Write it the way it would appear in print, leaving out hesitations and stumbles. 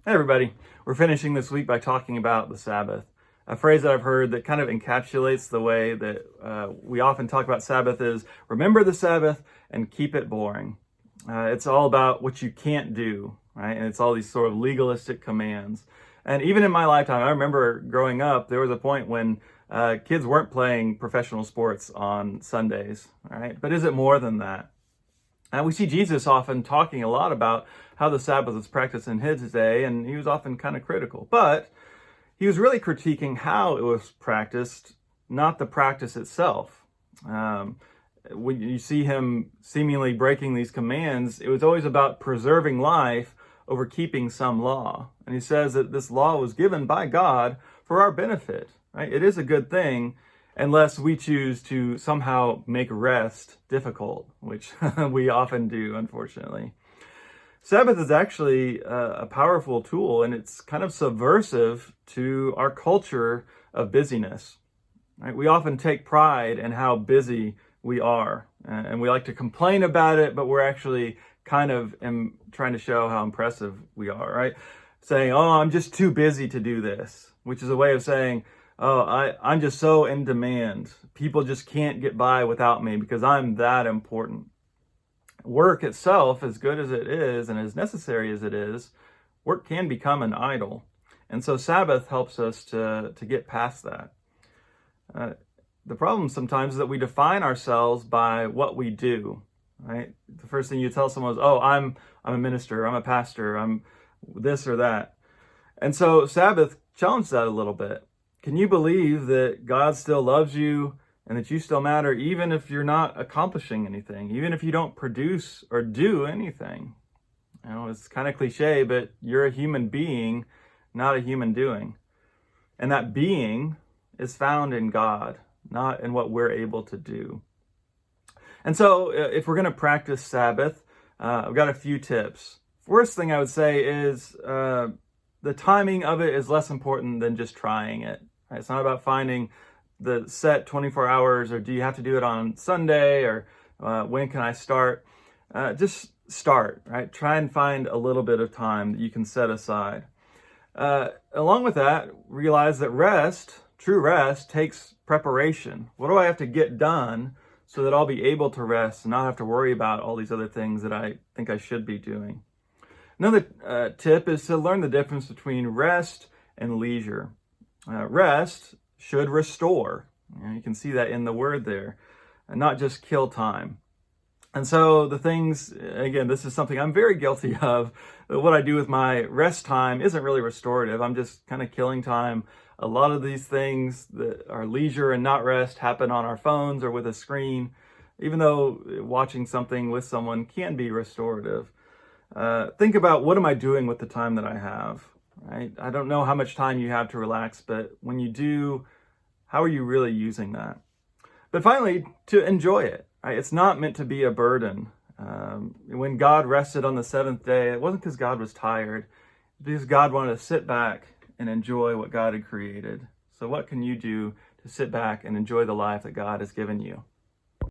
Hey everybody, we're finishing this week by talking about the Sabbath. A phrase that I've heard that kind of encapsulates the way that we often talk about Sabbath is remember the Sabbath and keep it boring. It's all about what you can't do, right? And it's all these sort of legalistic commands. And even in my lifetime, I remember growing up, there was a point when kids weren't playing professional sports on Sundays, right? But is it more than that? And we see Jesus often talking a lot about how the Sabbath was practiced in his day, and he was often kind of critical. But he was really critiquing how it was practiced, not the practice itself. When you see him seemingly breaking these commands, it was always about preserving life over keeping some law. And he says that this law was given by God for our benefit, right? It is a good thing, unless we choose to somehow make rest difficult, which we often do, unfortunately. Sabbath is actually a powerful tool, and it's kind of subversive to our culture of busyness. Right? We often take pride in how busy we are, and we like to complain about it, but we're actually kind of trying to show how impressive we are, right? Saying, oh, I'm just too busy to do this, which is a way of saying, oh, I'm just so in demand. People just can't get by without me because I'm that important. Work itself, as good as it is and as necessary as it is, work can become an idol. And so Sabbath helps us to get past that. The problem sometimes is that we define ourselves by what we do, right? The first thing you tell someone is, oh, I'm a minister, I'm a pastor, I'm this or that. And so Sabbath challenged that a little bit. Can you believe that God still loves you and that you still matter even if you're not accomplishing anything, even if you don't produce or do anything? You know, it's kind of cliche, but you're a human being, not a human doing. And that being is found in God, not in what we're able to do. And so if we're going to practice Sabbath, I've got a few tips. First thing I would say is the timing of it is less important than just trying it. Right? It's not about finding the set 24 hours, or do you have to do it on Sunday, or when can I start? Just start, right? Try and find a little bit of time that you can set aside. Along with that, realize that true rest, takes preparation. What do I have to get done so that I'll be able to rest and not have to worry about all these other things that I think I should be doing? Another tip is to learn the difference between rest and leisure. Rest should restore. You can see that in the word there, and not just kill time. And so the things, again, this is something I'm very guilty of. What I do with my rest time isn't really restorative. I'm just kind of killing time. A lot of these things that are leisure and not rest happen on our phones or with a screen, even though watching something with someone can be restorative. Think about, what am I doing with the time that I have, right? I don't know how much time you have to relax, but when you do, how are you really using that? But finally, to enjoy it, right? It's not meant to be a burden. When God rested on the seventh day, it wasn't because God was tired, because God wanted to sit back and enjoy what God had created. So what can you do to sit back and enjoy the life that God has given you?